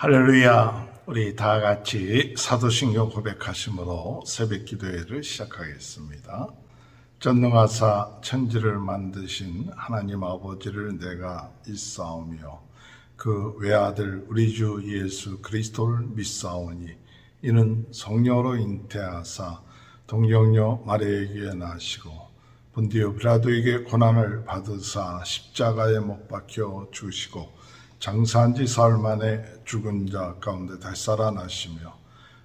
할렐루야. 우리 다 같이 사도신경 고백하심으로 새벽 기도회를 시작하겠습니다. 전능하사 천지를 만드신 하나님 아버지를 내가 믿사오며 그 외아들 우리 주 예수 그리스도를 믿사오니 이는 성령으로 잉태하사 동정녀 마리아에게 나시고 본디오 빌라도에게 고난을 받으사 십자가에 못 박혀 죽으시고 장사한 지 사흘 만에 죽은 자 가운데 다시 살아나시며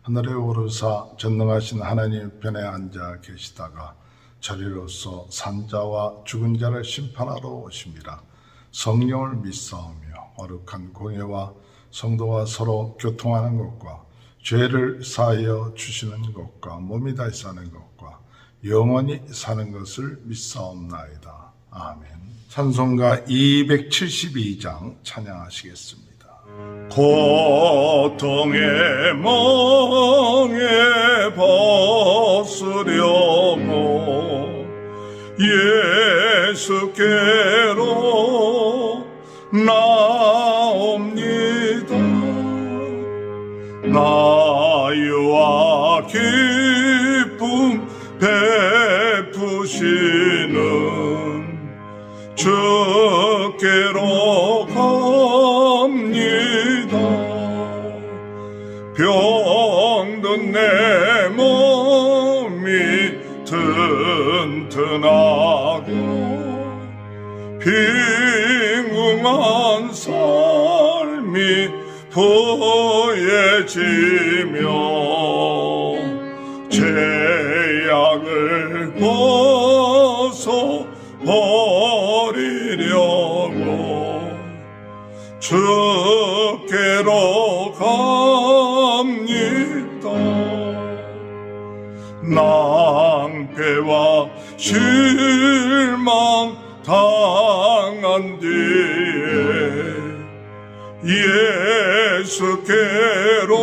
하늘에 오르사 전능하신 하나님 편에 앉아 계시다가 저리로서 산자와 죽은 자를 심판하러 오심이라. 성령을 믿사오며 거룩한 공예와 성도와 서로 교통하는 것과 죄를 사하여 주시는 것과 몸이 다시 사는 것과 영원히 사는 것을 믿사옵나이다. 아멘. 찬송가 272장 찬양하시겠습니다. 고통의 멍에 벗으려고 예수께로 나옵니다. 나유와 기쁨 베푸시는 주께로 갑니다. 병든 내 몸이 튼튼하고 빈궁한 삶이 부해지며 죄악을 벗어 버리려고 주께로 갑니다. 낭패와 실망 당한 뒤에 예수께로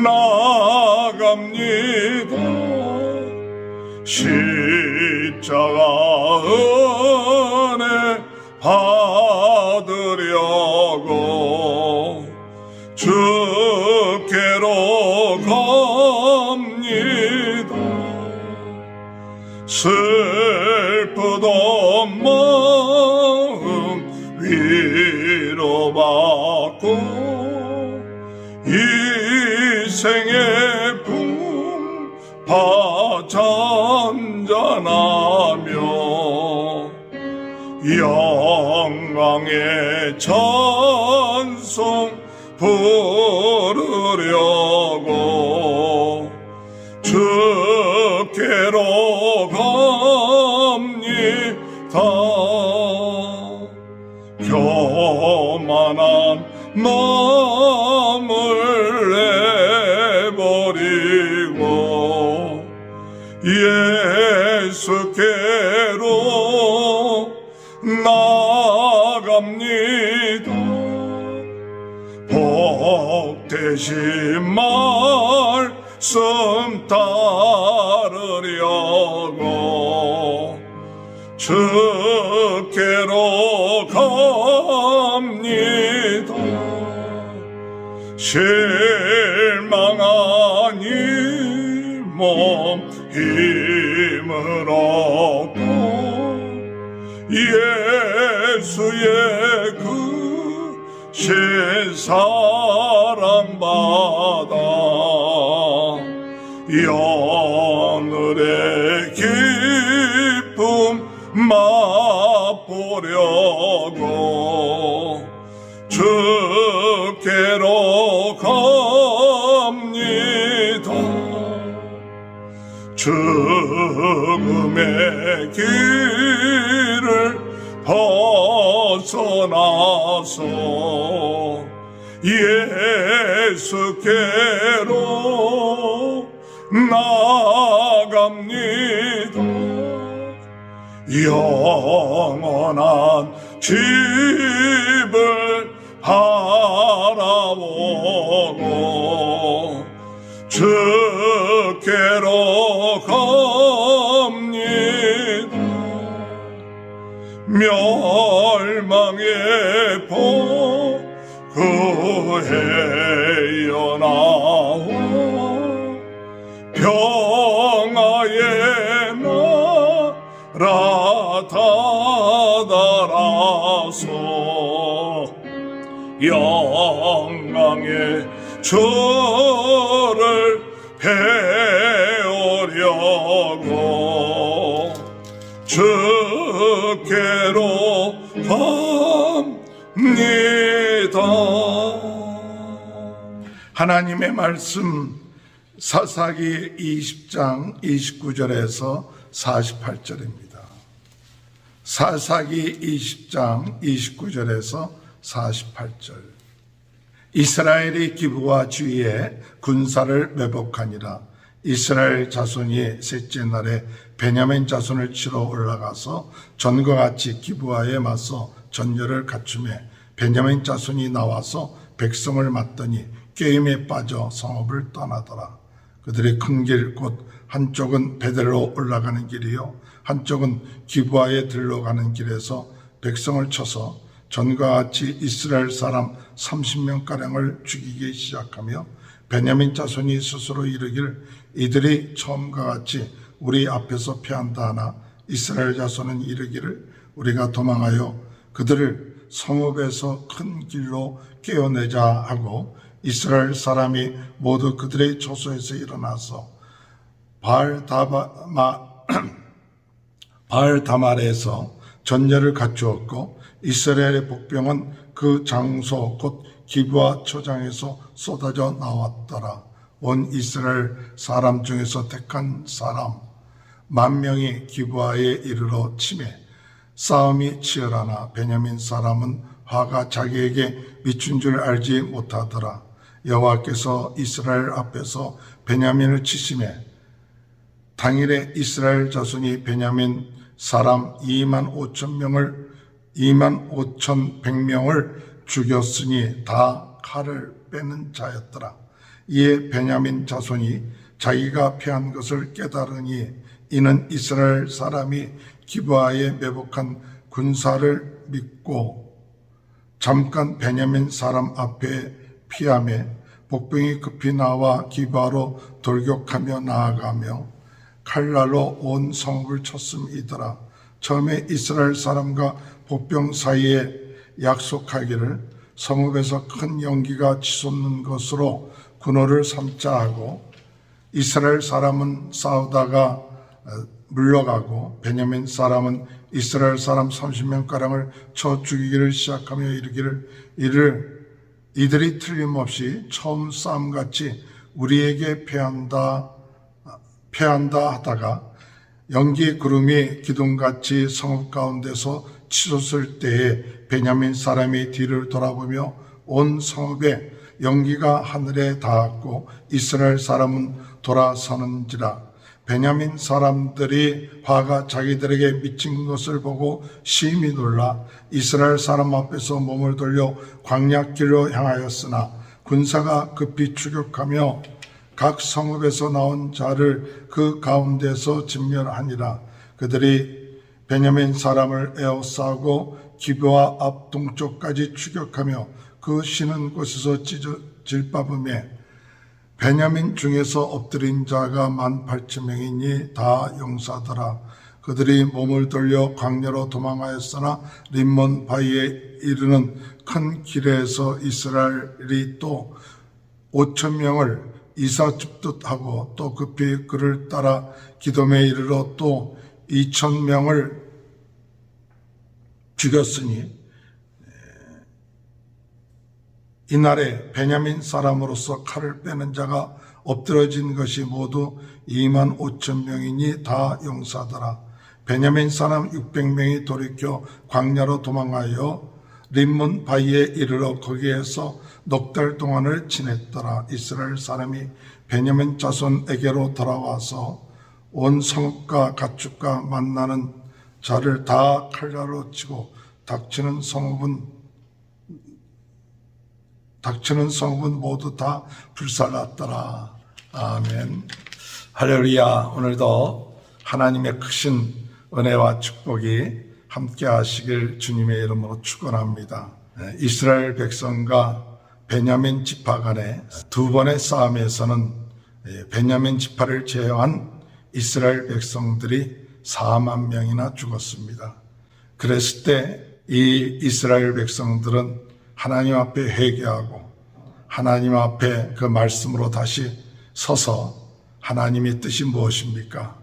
나갑니다. 십자가 은혜 받으려고 주께로 갑니다. 슬프던 마음 위로받고 이 생의 풍파 잔잔하며 영광의 찬송 부르려고 주께로 갑니다. 교만한 마음을 내버리고 예수께로 나갑니다. 복되신 말씀 따르려고 주께로 갑니다. 실망한 이 몸 힘을 얻고 예수의 그 신사랑 받아 오늘의 기쁨 맛보려고 주께로 갑니다. 죽음의 길을 벗어나서 예수께로 나갑니다. 영원한 집을 바라보고 주께로 갑니다. 멸망의 구해요 나와 평화의 나라 다다라서 영광의 주를 배우려고 주께로 갑니다. 하나님의 말씀 사사기 20장 29절에서 48절입니다. 사사기 20장 29절에서 48절. 이스라엘이 기브와 주위에 군사를 매복하니라. 이스라엘 자손이 셋째 날에 베냐민 자손을 치러 올라가서 전과 같이 기브와에 맞서 전열을 갖추매 베냐민 자손이 나와서 백성을 맞더니 게임에 빠져 성읍을 떠나더라. 그들의 큰 길 곧 한쪽은 베델로 올라가는 길이요 한쪽은 기브와에 들러가는 길에서 백성을 쳐서 전과 같이 이스라엘 사람 30명가량을 죽이기 시작하며 베냐민 자손이 스스로 이르기를 이들이 처음과 같이 우리 앞에서 패한다 하나 이스라엘 자손은 이르기를 우리가 도망하여 그들을 성읍에서 큰 길로 깨어내자 하고 이스라엘 사람이 모두 그들의 처소에서 일어나서 바알다말에서 전열을 갖추었고 이스라엘의 복병은 그 장소 곧 기브와 초장에서 쏟아져 나왔더라. 온 이스라엘 사람 중에서 택한 사람 10,000명이 기브와에 이르러 치매 싸움이 치열하나 베냐민 사람은 화가 자기에게 미친 줄 알지 못하더라. 여호와께서 이스라엘 앞에서 베냐민을 치심에 당일에 이스라엘 자손이 베냐민 사람 25,100명을 죽였으니 다 칼을 빼는 자였더라. 이에 베냐민 자손이 자기가 패한 것을 깨달으니 이는 이스라엘 사람이 기브아에 매복한 군사를 믿고 잠깐 베냐민 사람 앞에 피하며 복병이 급히 나와 기브아로 돌격하며 나아가며 칼날로 온 성읍을 쳤음이더라. 처음에 이스라엘 사람과 복병 사이에 약속하기를 성읍에서 큰 연기가 치솟는 것으로 군호를 삼자 하고 이스라엘 사람은 싸우다가 물러가고 베냐민 사람은 이스라엘 사람 30명가량을 쳐 죽이기를 시작하며 이르기를 이들이 틀림없이 처음 싸움같이 우리에게 패한다 하다가 연기 구름이 기둥같이 성읍 가운데서 치솟을 때에 베냐민 사람이 뒤를 돌아보며 온 성읍에 연기가 하늘에 닿았고 이스라엘 사람은 돌아서는지라. 베냐민 사람들이 화가 자기들에게 미친 것을 보고 심히 놀라 이스라엘 사람 앞에서 몸을 돌려 광야길로 향하였으나 군사가 급히 추격하며 각 성읍에서 나온 자를 그 가운데서 진멸하니라. 그들이 베냐민 사람을 에워싸고 기브와 앞 동쪽까지 추격하며 그 쉬는 곳에서 질밟으며 베냐민 중에서 엎드린 자가 18,000명이니 다 용사더라. 그들이 몸을 돌려 광야로 도망하였으나 림몬 바위에 이르는 큰 길에서 이스라엘이 또 5,000명을 이사줍듯 하고 또 급히 그를 따라 기돔에 이르러 또 2,000명을 죽였으니 이날에 베냐민 사람으로서 칼을 빼는 자가 엎드러진 것이 모두 25,000명이니 다 용사더라. 베냐민 사람 600명이 돌이켜 광야로 도망하여 림몬 바위에 이르러 거기에서 넉 달 동안을 지냈더라. 이스라엘 사람이 베냐민 자손에게로 돌아와서 온 성읍과 가축과 만나는 자를 다 칼날로 치고 닥치는 성읍은 모두 다 불살랐더라. 아멘. 할렐루야. 오늘도 하나님의 크신 은혜와 축복이 함께 하시길 주님의 이름으로 축원합니다. 이스라엘 백성과 베냐민 지파 간의 두 번의 싸움에서는 베냐민 지파를 제외한 이스라엘 백성들이 4만 명이나 죽었습니다. 그랬을 때 이 이스라엘 백성들은 하나님 앞에 회개하고 하나님 앞에 그 말씀으로 다시 서서 하나님의 뜻이 무엇입니까?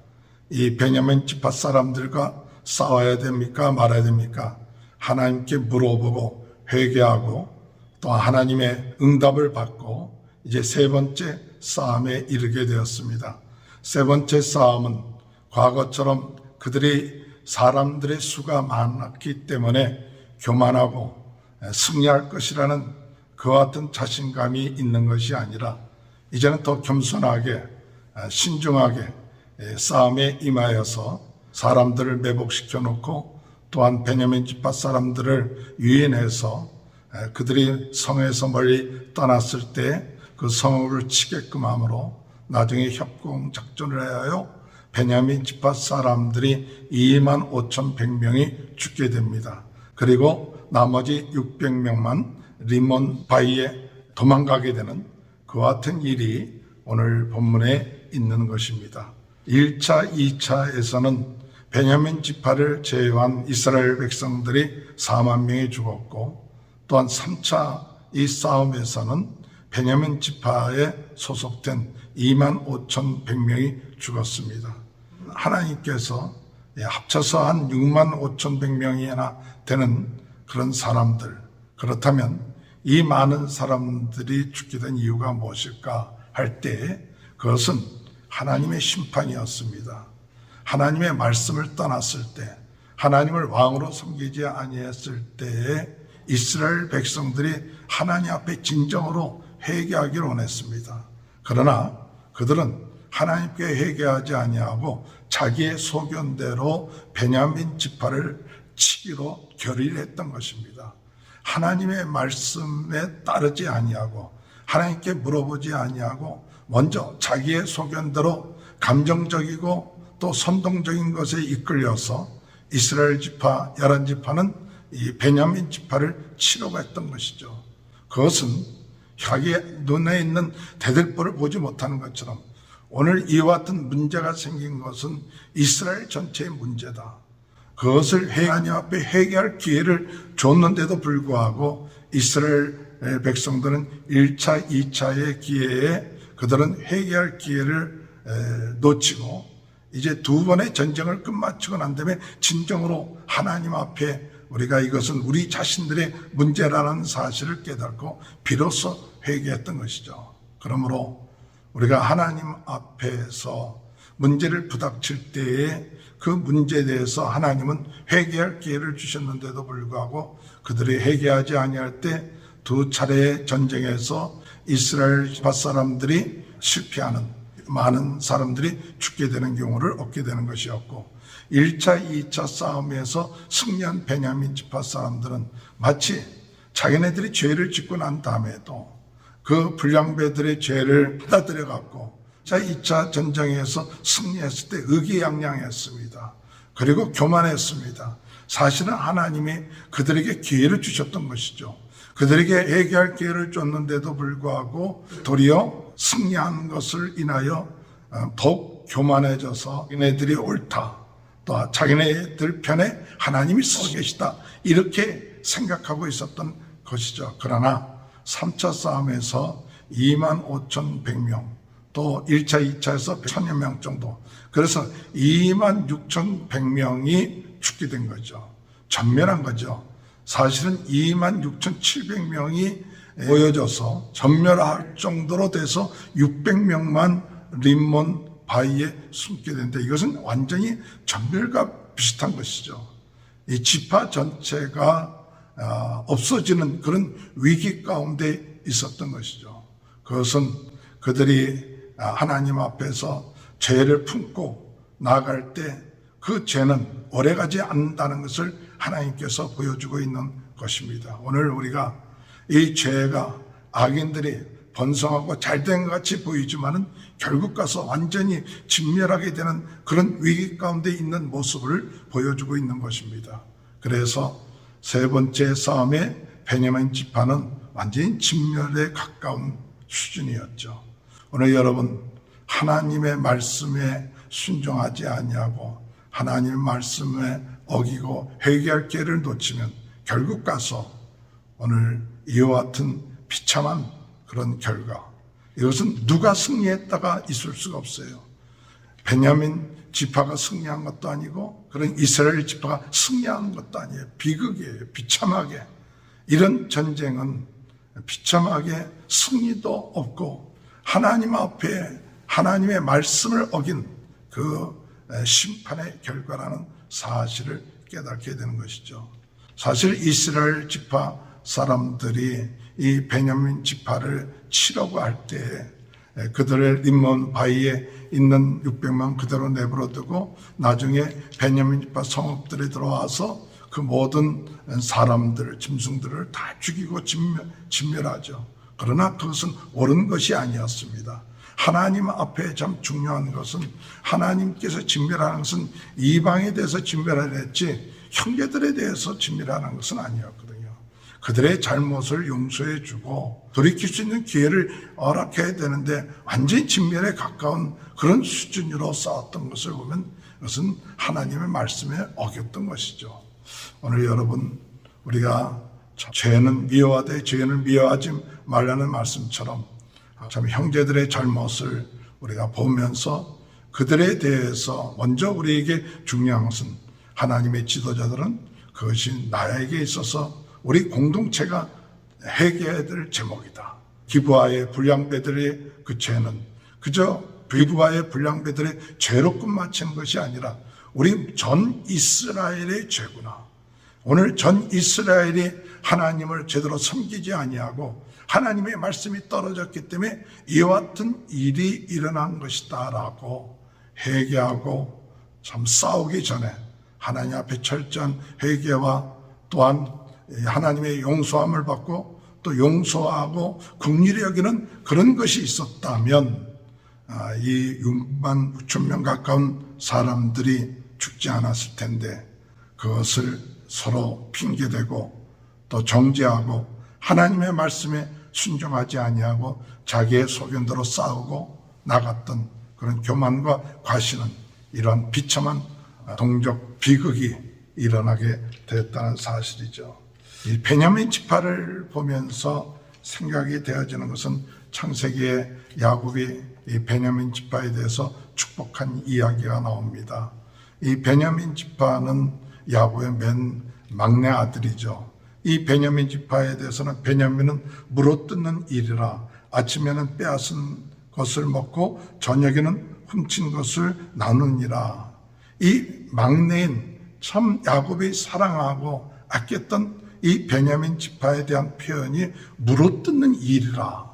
이 베냐민 지파 사람들과 싸워야 됩니까? 말아야 됩니까? 하나님께 물어보고 회개하고 또 하나님의 응답을 받고 이제 세 번째 싸움에 이르게 되었습니다. 세 번째 싸움은 과거처럼 그들이 사람들의 수가 많았기 때문에 교만하고 승리할 것이라는 그와 같은 자신감이 있는 것이 아니라 이제는 더 겸손하게 신중하게 싸움에 임하여서 사람들을 매복시켜 놓고 또한 베냐민 지파 사람들을 유인해서 그들이 성에서 멀리 떠났을 때 그 성읍을 치게끔 함으로 나중에 협공 작전을 하여 베냐민 지파 사람들이 25,100명이 죽게 됩니다. 그리고 나머지 600명만 리몬 바위에 도망가게 되는 그와 같은 일이 오늘 본문에 있는 것입니다. 1차, 2차에서는 베냐민 지파를 제외한 이스라엘 백성들이 4만 명이 죽었고 또한 3차 이 싸움에서는 베냐민 지파에 소속된 25,100명이 죽었습니다. 하나님께서 합쳐서 한 65,100명이나 되는 그런 사람들, 그렇다면 이 많은 사람들이 죽게 된 이유가 무엇일까 할 때 그것은 하나님의 심판이었습니다. 하나님의 말씀을 떠났을 때, 하나님을 왕으로 섬기지 아니했을 때에 이스라엘 백성들이 하나님 앞에 진정으로 회개하기를 원했습니다. 그러나 그들은 하나님께 회개하지 아니하고 자기의 소견대로 베냐민 지파를 치기로 결의를 했던 것입니다. 하나님의 말씀에 따르지 아니하고 하나님께 물어보지 아니하고 먼저 자기의 소견대로 감정적이고 또 선동적인 것에 이끌려서 이스라엘 지파 11지파는 이 베냐민 지파를 치려고 했던 것이죠. 그것은 자기의 눈에 있는 대들보를 보지 못하는 것처럼 오늘 이와 같은 문제가 생긴 것은 이스라엘 전체의 문제다. 그것을 하나님 앞에 회개할 기회를 줬는데도 불구하고 이스라엘 백성들은 1차, 2차의 기회에 그들은 회개할 기회를 놓치고 이제 두 번의 전쟁을 끝마치고 난 다음에 진정으로 하나님 앞에 우리가 이것은 우리 자신들의 문제라는 사실을 깨닫고 비로소 회개했던 것이죠. 그러므로 우리가 하나님 앞에서 문제를 부닥칠 때에 그 문제에 대해서 하나님은 회개할 기회를 주셨는데도 불구하고 그들이 회개하지 아니할 때 두 차례의 전쟁에서 이스라엘 지파 사람들이 실패하는 많은 사람들이 죽게 되는 경우를 얻게 되는 것이었고 1차, 2차 싸움에서 승리한 베냐민 지파 사람들은 마치 자기네들이 죄를 짓고 난 다음에도 그 불량배들의 죄를 받아들여 갖고 자 2차 전쟁에서 승리했을 때 의기양양했습니다. 그리고 교만했습니다. 사실은 하나님이 그들에게 기회를 주셨던 것이죠. 그들에게 회개할 기회를 줬는데도 불구하고 도리어 승리한 것을 인하여 더욱 교만해져서 자기네들이 옳다. 또 자기네들 편에 하나님이 서 계시다. 이렇게 생각하고 있었던 것이죠. 그러나 3차 싸움에서 25,100명, 또 1차, 2차에서 1,000여 명 정도. 그래서 26,100명이 죽게 된 거죠. 전멸한 거죠. 사실은 26,700명이 모여져서 전멸할 정도로 돼서 600명만 림몬 바위에 숨게 되는데 이것은 완전히 전멸과 비슷한 것이죠. 이 지파 전체가 없어지는 그런 위기 가운데 있었던 것이죠. 그것은 그들이 하나님 앞에서 죄를 품고 나아갈 때 그 죄는 오래가지 않는다는 것을 하나님께서 보여주고 있는 것입니다. 오늘 우리가 이 죄가 악인들이 번성하고 잘된 것 같이 보이지만은 결국 가서 완전히 진멸하게 되는 그런 위기 가운데 있는 모습을 보여주고 있는 것입니다. 그래서 세 번째 싸움에 베냐민 지파는 완전히 진멸에 가까운 수준이었죠. 오늘 여러분, 하나님의 말씀에 순종하지 아니하고 하나님의 말씀에 어기고 회개할 기회를 놓치면 결국 가서 오늘 이와 같은 비참한 그런 결과, 이것은 누가 승리했다가 있을 수가 없어요. 베냐민 지파가 승리한 것도 아니고 그런 이스라엘 지파가 승리한 것도 아니에요. 비극이에요. 비참하게. 이런 전쟁은 비참하게 승리도 없고 하나님 앞에 하나님의 말씀을 어긴 그 심판의 결과라는 사실을 깨닫게 되는 것이죠. 사실 이스라엘 지파 사람들이 이 베냐민 지파를 치려고 할 때 그들의 림몬 바위에 있는 600만 그대로 내버려두고 나중에 베냐민 지파 성읍들에 들어와서 그 모든 사람들, 짐승들을 다 죽이고 진멸하죠. 그러나 그것은 옳은 것이 아니었습니다. 하나님 앞에 참 중요한 것은 하나님께서 진멸하는 것은 이방에 대해서 진멸하려 했지 형제들에 대해서 진멸하는 것은 아니었거든요. 그들의 잘못을 용서해 주고 돌이킬 수 있는 기회를 허락해야 되는데 완전히 진멸에 가까운 그런 수준으로 싸웠던 것을 보면 그것은 하나님의 말씀에 어겼던 것이죠. 오늘 여러분, 우리가 죄는 미워하되 죄를 미워하지 말라는 말씀처럼 참 형제들의 잘못을 우리가 보면서 그들에 대해서 먼저 우리에게 중요한 것은 하나님의 지도자들은 그것이 나에게 있어서 우리 공동체가 회개해야 될 제목이다. 기브아의 불량배들의 그 죄는 그저 기브아의 불량배들의 죄로 끝마치는 것이 아니라 우리 전 이스라엘의 죄구나. 오늘 전 이스라엘이 하나님을 제대로 섬기지 아니하고 하나님의 말씀이 떨어졌기 때문에 이와 같은 일이 일어난 것이다라고 회개하고 참 싸우기 전에 하나님 앞에 철저한 회개와 또한 하나님의 용서함을 받고 또 용서하고 긍휼히 여기는 그런 것이 있었다면 이 6만 9천 명 가까운 사람들이 죽지 않았을 텐데 그것을 서로 핑계대고 또 정죄하고 하나님의 말씀에 순종하지 아니하고 자기의 소견대로 싸우고 나갔던 그런 교만과 과신은 이러한 비참한 동족 비극이 일어나게 되었다는 사실이죠. 이 베냐민 지파를 보면서 생각이 되어지는 것은 창세기에 야곱이 이 베냐민 지파에 대해서 축복한 이야기가 나옵니다. 이 베냐민 지파는 야곱의 맨 막내 아들이죠. 이 베냐민 지파에 대해서는 베냐민은 물어뜯는 일이라 아침에는 빼앗은 것을 먹고 저녁에는 훔친 것을 나누니라. 이 막내인 참 야곱이 사랑하고 아꼈던 이 베냐민 지파에 대한 표현이 물어뜯는 일이라.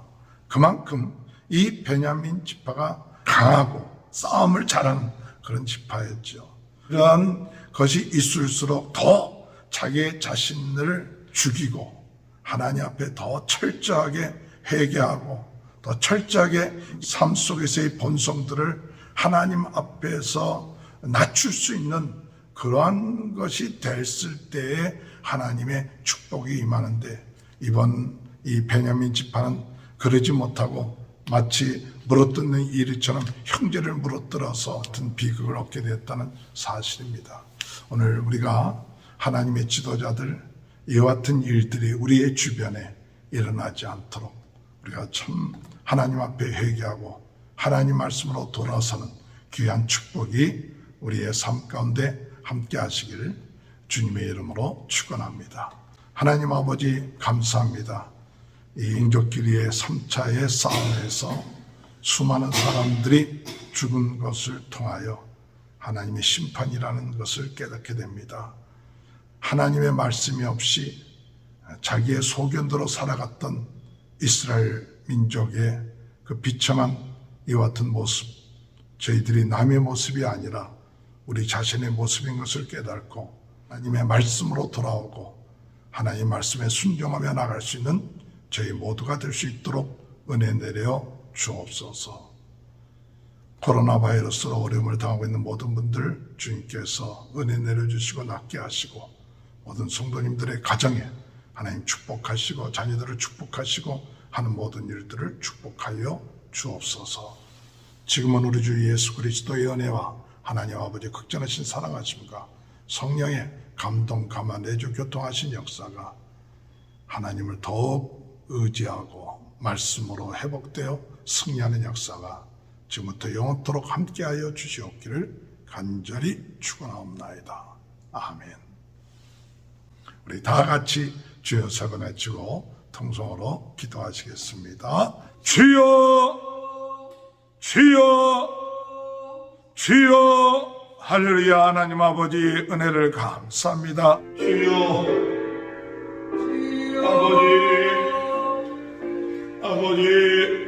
그만큼 이 베냐민 지파가 강하고 싸움을 잘하는 그런 지파였죠. 그러한 것이 있을수록 더 자기 자신을 죽이고 하나님 앞에 더 철저하게 회개하고 더 철저하게 삶 속에서의 본성들을 하나님 앞에서 낮출 수 있는 그러한 것이 됐을 때에 하나님의 축복이 임하는데 이번 이 베냐민 지파는 그러지 못하고 마치 물어뜯는 이리처럼 형제를 물어뜯어서 같은 비극을 얻게 되었다는 사실입니다. 오늘 우리가 하나님의 지도자들 이와 같은 일들이 우리의 주변에 일어나지 않도록 우리가 참 하나님 앞에 회개하고 하나님 말씀으로 돌아서는 귀한 축복이 우리의 삶 가운데 함께 하시기를 주님의 이름으로 축원합니다. 하나님 아버지 감사합니다. 이 인족끼리의 3차의 싸움에서 수많은 사람들이 죽은 것을 통하여 하나님의 심판이라는 것을 깨닫게 됩니다. 하나님의 말씀이 없이 자기의 소견대로 살아갔던 이스라엘 민족의 그 비참한 이와 같은 모습, 저희들이 남의 모습이 아니라 우리 자신의 모습인 것을 깨닫고 하나님의 말씀으로 돌아오고 하나님의 말씀에 순종하며 나갈 수 있는 저희 모두가 될 수 있도록 은혜 내려 주옵소서. 코로나 바이러스로 어려움을 당하고 있는 모든 분들 주님께서 은혜 내려주시고 낫게 하시고 모든 성도님들의 가정에 하나님 축복하시고 자녀들을 축복하시고 하는 모든 일들을 축복하여 주옵소서. 지금은 우리 주 예수 그리스도의 은혜와 하나님 아버지 극전하신 사랑하심과 성령의 감동, 감화, 내주, 교통하신 역사가 하나님을 더욱 의지하고 말씀으로 회복되어 승리하는 역사가 지금부터 영원토록 함께하여 주시옵기를 간절히 축원하옵나이다. 아멘. 우리 다 같이 주여 세번 외치고 통성으로 기도하시겠습니다. 주여, 주여, 주여. 할렐루야. 하나님 아버지 은혜를 감사합니다. 주여, 아버지, 아버지